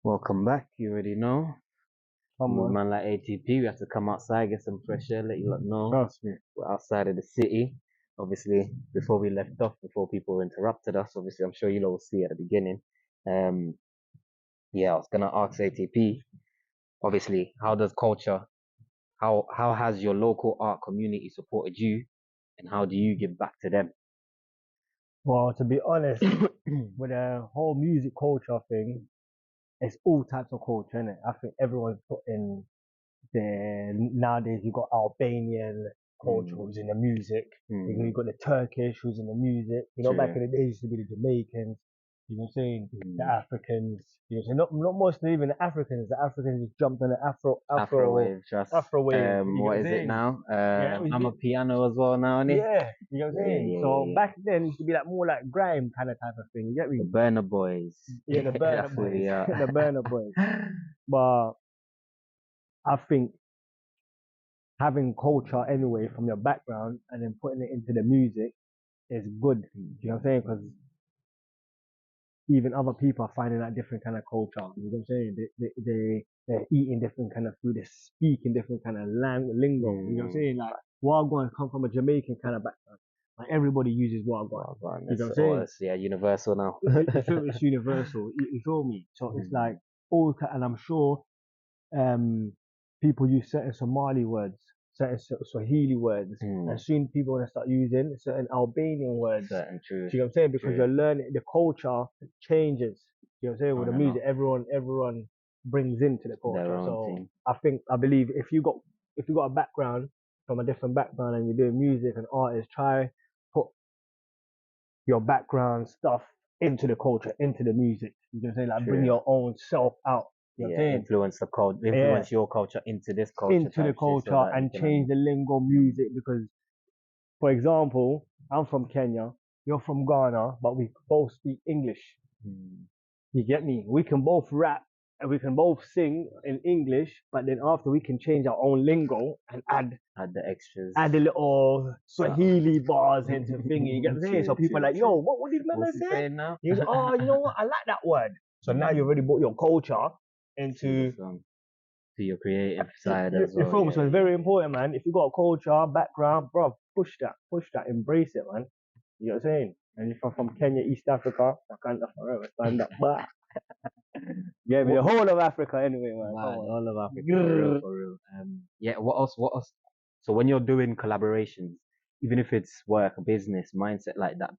Welcome back. You already know. Come With on, man like ATP, we have to come outside, get some fresh air, let you lot know trust me. we're outside of the city. Obviously, before we left off, before people interrupted us, obviously, I'm sure you'll all see at the beginning. Um, yeah, I was gonna ask ATP. Obviously, how does culture, how has your local art community supported you, and how do you give back to them? Well, to be honest, with the whole music culture thing, it's all types of culture, innit? I think everyone's put in nowadays you got Albanian culture Mm, who's in the music. You mm, got the Turkish who's in the music. Back true. in the day it used to be the Jamaicans, you know what I'm saying? The Mm. Africans, you know what I'm saying? Not mostly even the Africans just jumped on the Afro wave, just Afro wave, you know what what I'm is it saying? now? Yeah, I'm a piano as well now, innit? yeah, you know what I'm Yeah, saying? yeah, So yeah, yeah. back then it used to be like more like grime kind of type of thing, you get The me? Burner Boys. Yeah, the Burner That's who Boys, we are. the Burner Boys. But I think having culture anyway from your background and then putting it into the music is good. You know what I'm saying? Because even other people are finding that different kind of culture. You know what I'm saying? They're eating different kind of food. They're speaking different kind of lingo. You know what I'm Mm, saying? Like Wagwan come from a Jamaican kind of background. Like everybody uses Wagwan. well, man, You know what it's, I'm oh, saying? it's yeah, universal now. You feel it's universal. You feel me? So it's like Mm, and I'm sure um, people use certain Somali words, certain Swahili words, and mm, soon people want to start using certain Albanian words. certain true, Do you know what I'm saying? Because true. you're learning, the culture changes. You know what I'm saying? With On the and music, off everyone brings into the their culture. own So thing. I believe if you got a background from a different background and you're doing music and artists, try put your background stuff into the culture, into the music. You know what I'm saying? Like bring True. your own self out. You know what I'm Yeah, saying? influence the culture, Yeah, influence your culture into this culture into the type shit so culture that you and can change the lingo mm, music because, for example, I'm from Kenya, you're from Ghana, but we both speak English. mm, You get me? We can both rap and we can both sing in English, but then after we can change our own lingo and add the extras. add a little So Swahili bars into thingy. You get what I'm saying? So true, people are true, like, yo, true. what did man What's he say? saying now? You go, oh, you know what? I like that word. So now you Mm, already brought your culture to the into song, to your creative side as you well. feel me? Yeah, So it's yeah, very yeah. important, man. If you got a culture, background, bro, push that, embrace it, man. You know what I'm saying? And if I'm from Kenya, East Africa, I can't forever stand up. But yeah, the What whole of Africa anyway, man. Come man, on. all of Africa for real, Grrr. for real. Yeah. What else? What else? So when you're doing collaborations, even if it's work, business, mindset, like that,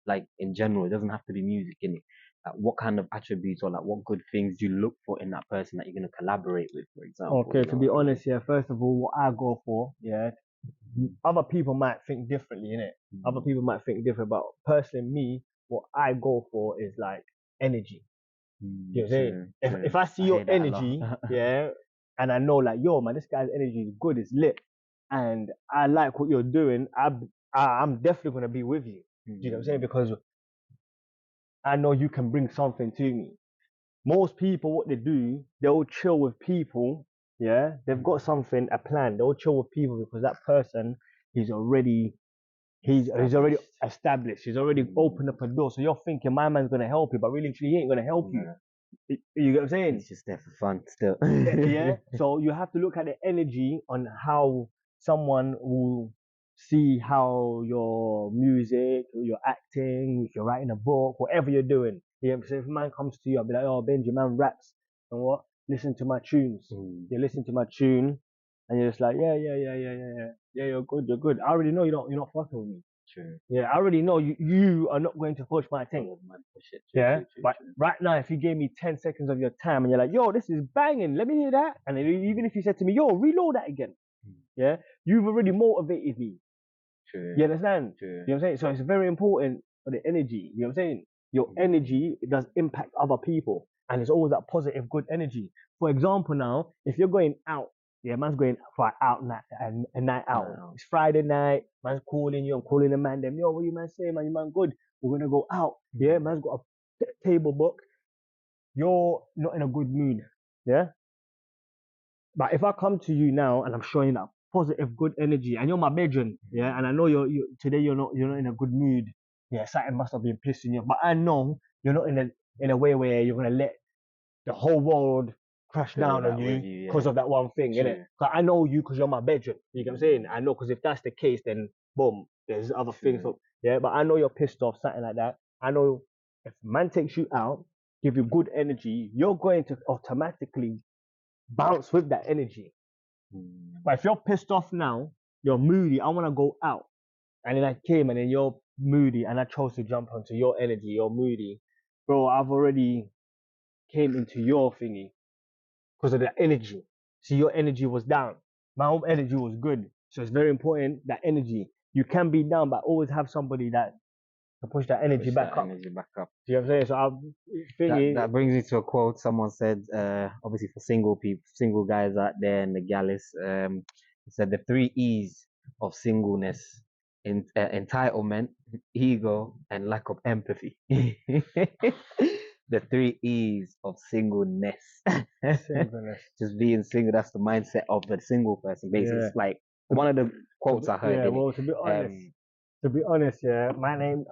like in general, it doesn't have to be music in it. Like what kind of attributes or like what good things do you look for in that person that you're gonna collaborate with, for example? Okay, You to know be what I mean? honest, yeah, first of all, what I go for, yeah, other people might think differently, innit? Other Mm, people might think different, but personally, me, what I go for is like energy. You know what I'm saying? true, If true. I see I your hear that a lot. energy, yeah, and I know like, yo, man, this guy's energy is good, it's lit, and I like what you're doing, I'm definitely gonna be with you. Do you know what I'm saying? Mm, Because I know you can bring something to me. Most people, what they do, they'll chill with people. Yeah, they've got mm, something, a plan. They'll chill with people because that person is already he's already established. established. He's already opened Mm, up a door. So you're thinking my man's gonna help you, but really, truly, he ain't gonna help you. nah, You get what I'm saying? he's just there for fun still. Yeah. So you have to look at the energy on how someone will see how your music, your acting, if you're writing a book, whatever you're doing. Yeah. So if a man comes to you, I'll be like, oh, Benji, man raps and what? Listen to my tunes. Mm, You listen to my tune, and you're just like, yeah. You're good. You're good. I already know you're not fucking with me. true. Yeah, I already know you are not going to push my thing. Oh man, for shit, true, Yeah. true, true, But true. right now, if you gave me 10 seconds of your time and you're like, yo, this is banging, let me hear that. And then even if you said to me, yo, reload that again. Mm, Yeah. You've already motivated me. true, You understand? true. You know what I'm saying? So it's very important for the energy. You know what I'm saying? Your Mm, energy, it does impact other people. And it's always that positive, good energy. For example, now, if you're going out, yeah, man's going for an out night, a night out. no, It's Friday night, man's calling you, I'm calling the man, them, yo, what you man say, man? You man good. We're gonna go out. Yeah, mm, man's got a table book. You're not in a good mood. Yeah. But if I come to you now and I'm showing that positive, good energy, and you're my bedroom, yeah, mm, and I know you today you're not in a good mood. Yeah, something must have been pissing you. But I know you're not in a way where you're gonna let the whole world crash Feel down on that with you you, because yeah. of that one thing, innit? True. Cause I know you because you're my bedroom. You get what I'm saying? I know because if that's the case, then boom, there's other things. True. Yeah, but I know you're pissed off, something like that. I know if man takes you out, give you good energy, you're going to automatically bounce with that energy. But if you're pissed off now, you're moody, I want to go out. And then I came and then you're moody and I chose to jump onto your energy, you're moody. Bro, I've already came into your thingy because of the energy. See, your energy was down. My own energy was good. So it's very important that energy. You can be down, but always have somebody that can push that energy back up. Energy back up. Do you know what I'm saying? So I'm thinking That brings me to a quote. Someone said, obviously for single people, single guys out there in the galleys, it said the three E's of singleness: entitlement, ego, and lack of empathy. The three E's of singleness. singleness. Just being single, that's the mindset of the single person. Basically, Yeah. it's like one of the quotes I heard. Yeah, well, to be honest, yeah, my name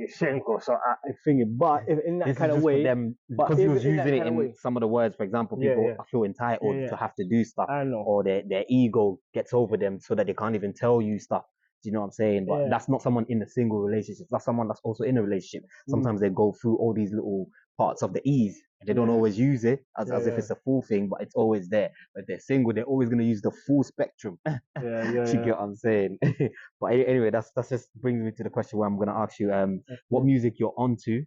is Shenko, so I think it, but if in that this kind is of just way, for them but because he if was in that using it kind of in way, some of the words. For example, yeah, people yeah, feel entitled yeah, to have to do stuff, I know, or their ego gets over them so that they can't even tell you stuff. Do you know what I'm saying? But yeah, that's not someone in a single relationship. That's someone that's also in a relationship. Sometimes they go through all these little parts of the ease and they don't yeah, always use it as if yeah, it's a full thing, but it's always there. But they're single, they're always going to use the full spectrum. yeah, yeah, You yeah. get what I'm saying? But anyway, that's just brings me to the question where I'm going to ask you, what Yeah. music you're onto,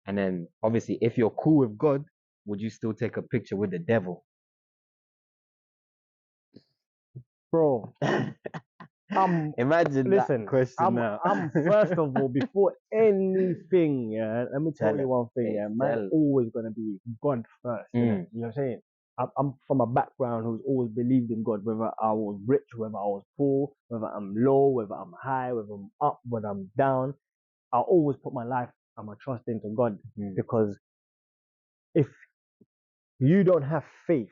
and then obviously if you're cool with God, would you still take a picture with the devil? Bro, Imagine that listen, question now. I'm first of all, before anything, yeah, let me tell Tell you it. one thing, Hey, yeah, man, tell it. always gonna be God first, innit? You know what I'm saying? I'm from a background who's always believed in God, whether I was rich, whether I was poor, whether I'm low, whether I'm high, whether I'm up, whether I'm down. I always put my life and my trust into God because if you don't have faith,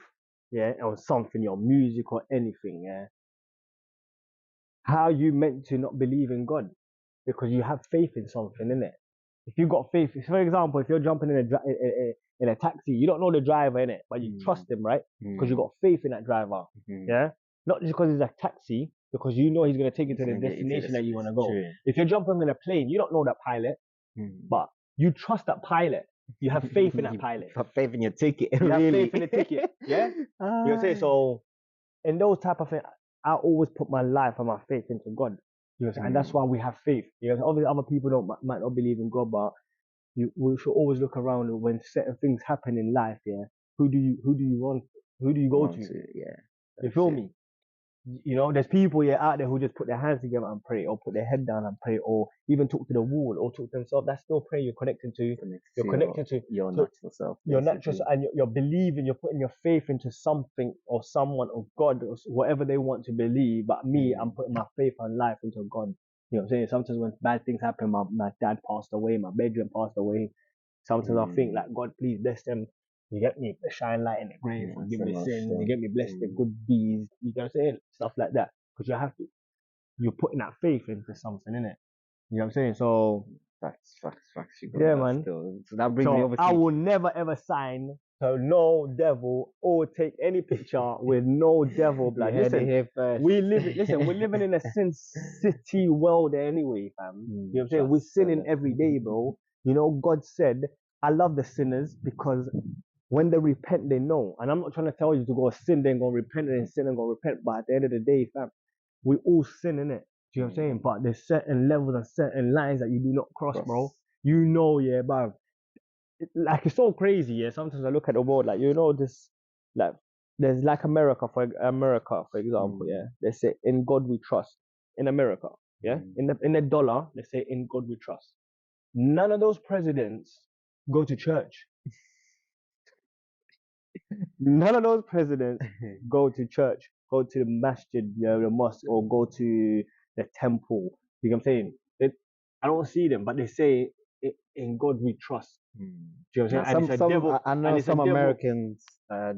yeah, on something, your music or anything, yeah, how you meant to not believe in God? Because you have faith in something, innit? If you got faith, for example, if you're jumping in a taxi, you don't know the driver, innit? But you trust him, right? Because you got faith in that driver, yeah? Not just because it's a taxi, because you know he's going to take you to the destination that you want to go. True. If you're jumping in a plane, you don't know that pilot, but you trust that pilot. You have faith in that pilot. You have faith in your ticket. You have Really? faith in the ticket, yeah? You know what I'm saying? So, in those type of things, I always put my life and my faith into God. You know, and that's why we have faith. You know, obviously other people might not believe in God, but we should always look around when certain things happen in life. Yeah, who do you want? Who do you go to? Yeah, You feel me? You know, there's people out there who just put their hands together and pray, or put their head down and pray, or even talk to the wall, or talk to themselves. That's still prayer. You're connecting to. You're connecting to your natural self. your natural, and you're believing. You're putting your faith into something or someone or God or whatever they want to believe. But me, I'm putting my faith and life into God. You know what I'm saying? Sometimes when bad things happen, my dad passed away, my bedroom passed away. Sometimes I think like, God, please bless them. You get me? Shine light in the grave, forgive me sins. You get me? Bless the good deeds. You know what I'm saying? Stuff like that. Because you have to, you're putting that faith into something, innit? You know what I'm saying? So, Facts. yeah, man. Still. So that brings me over to I will never ever sign to no devil or take any picture with no devil blood. You heard it Listen, here first. we're living in a sin city world anyway, fam. You know what I'm saying? We're sinning every day, bro. You know, God said, I love the sinners because when they repent, they know. And I'm not trying to tell you to go sin, then go repent, and sin and go repent. But at the end of the day, fam, we all sin in it. Do you know what I'm saying? But there's certain levels and certain lines that you do not cross, bro. You know, yeah, but like it's so crazy, yeah. Sometimes I look at the world, like you know, this like there's like America, for example, yeah. They say in God we trust. In America, yeah. In the dollar, they say in God we trust. None of those presidents go to church. None of those presidents go to church, go to the masjid, the mosque, or go to the temple. You know what I'm saying? I don't see them, but they say in God we trust. Mm. Do you know what I'm saying? Now, And it's a devil. I know And it's a some devil. Americans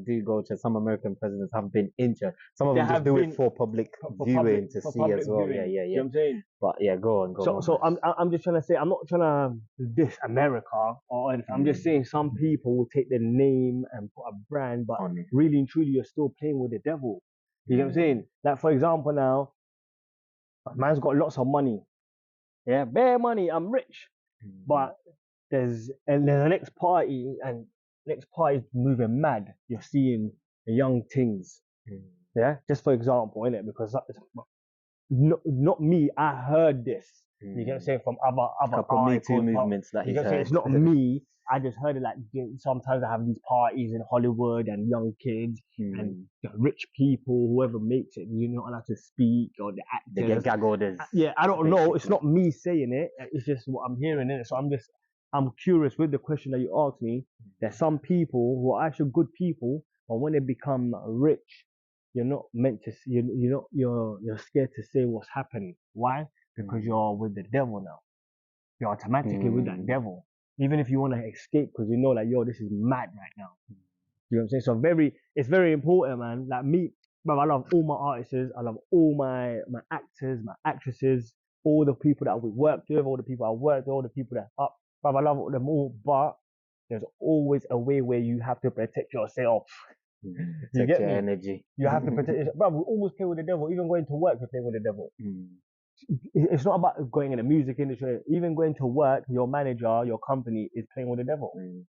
do go to, some American presidents have been injured. Some of They them just have do been it for public for viewing to for see public as well. viewing. Yeah, yeah, You yeah. know what I'm saying? But yeah, go on, So man. I'm just trying to say, I'm not trying to diss America or anything. I'm just saying some people will take the name and put a brand, but On it. really and truly you're still playing with the devil. You know what I'm saying? Like for example now, man's got lots of money. Yeah, bare money, I'm rich. But there's the next party and next party moving mad. You're seeing the young things. Yeah, just for example, innit? Because not me. I heard this. You get what I'm saying from other couple Me Too articles. movements that You he's get what I'm saying? heard. It's not me. I just heard it like sometimes I have these parties in Hollywood and young kids and the rich people, whoever makes it, you're not allowed to speak or the actors. They get gag orders. Yeah, I don't know. basically. It's not me saying it. It's just what I'm hearing in it. So I'm curious with the question that you asked me. There's some people who are actually good people, but when they become rich, you're not meant to see. You're scared to say what's happening. Why? Because you're with the devil now. You're automatically with that devil. Even if you want to escape, because you know, like, yo, this is mad right now. You know what I'm saying? So it's very important, man. Like me, bro, I love all my artists. I love all my actors, my actresses, all the people that we worked with, all the people I worked with, all the people that up. Bro, I love them all, but there's always a way where you have to protect yourself. You get your me? energy. You have to protect yourself. Bro, we always play with the devil. Even going to work, we play with the devil. It's not about going in the music industry. Even going to work, your manager, your company is playing with the devil. You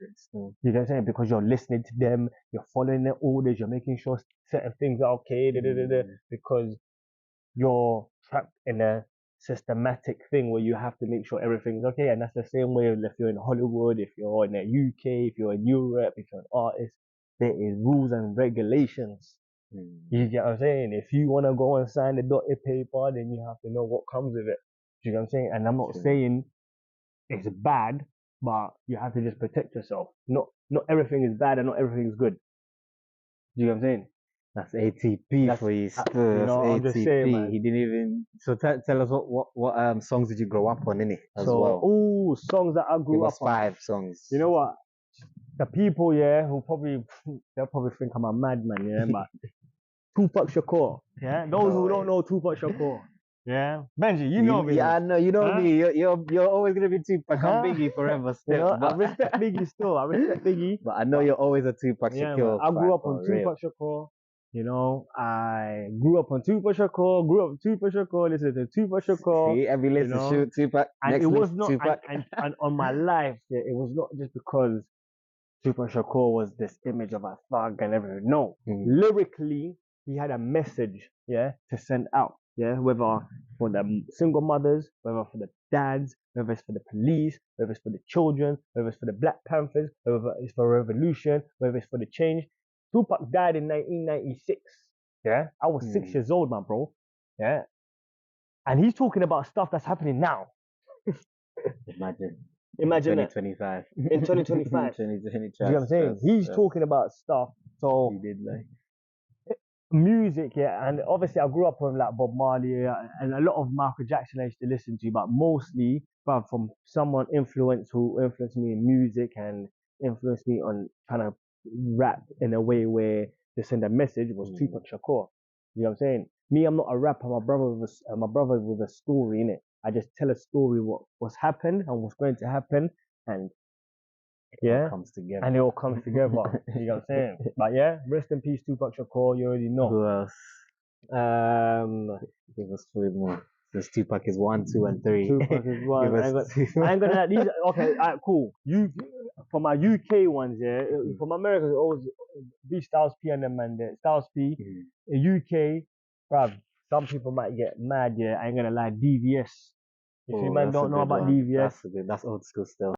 get what I'm saying? Because you're listening to them, you're following their orders, you're making sure certain things are okay, because you're trapped in a systematic thing where you have to make sure everything's okay. And that's the same way if you're in Hollywood, if you're in the UK, if you're in Europe, if you're an artist, there is rules and regulations. You get what I'm saying? If you want to go and sign the dotted paper, then you have to know what comes with it. Do you get what I'm saying? And I'm not saying it's bad, but you have to just protect yourself. Not everything is bad and not everything is good. Do you get what I'm saying? That's ATP for you. You know, I'm just saying, man. He didn't even. So tell us what songs did you grow up on, innit? As well. Oh, songs that I grew up on. 5 songs. You know what? The people, they'll probably think I'm a madman, yeah, but Tupac Shakur, yeah. Those who don't know Tupac Shakur, yeah. Benji, you know me. Yeah, I know. You know me. You're always gonna be Tupac. I'm Biggie forever still. You know, I respect Biggie still. I respect Biggie. But I know you're always a Tupac Shakur. I grew up on Tupac Shakur. You know, I grew up on Tupac Shakur. Listen to Tupac Shakur. See, every listen shoot Tupac. And next it was not, Tupac. and on my life, it was not just because Tupac Shakur was this image of a thug and everything. No, lyrically, he had a message, to send out, whether for the single mothers, whether for the dads, whether it's for the police, whether it's for the children, whether it's for the Black Panthers, whether it's for revolution, whether it's for the change. Tupac died in 1996. Yeah, I was 6 years old, my bro. Yeah, and he's talking about stuff that's happening now. Imagine 2025. In 2025. 2020. Do you know what I'm saying? He's talking about stuff. So he did like music, and obviously I grew up with like Bob Marley and a lot of Michael Jackson I used to listen to, but mostly from someone who influenced me in music and influenced me on trying to rap in a way where to send a message was Tupac Shakur. You know what I'm saying? Me, I'm not a rapper. My brother with a story in it. I just tell a story what's happened and what's going to happen, and it all comes together. And it all comes together. You know what I'm saying? But rest in peace, Tupac Shakur. You already know. Who else? Give us 3 more. Because Tupac is 1, 2, and 3. Tupac is 1. I ain't gonna like these. Okay, alright, cool. You for my UK ones, from America, it always be Styles P and them man there. Styles P. In UK, bruv, some people might get mad. I ain't gonna lie. DVS. If you man don't know about DVS, that's old school still.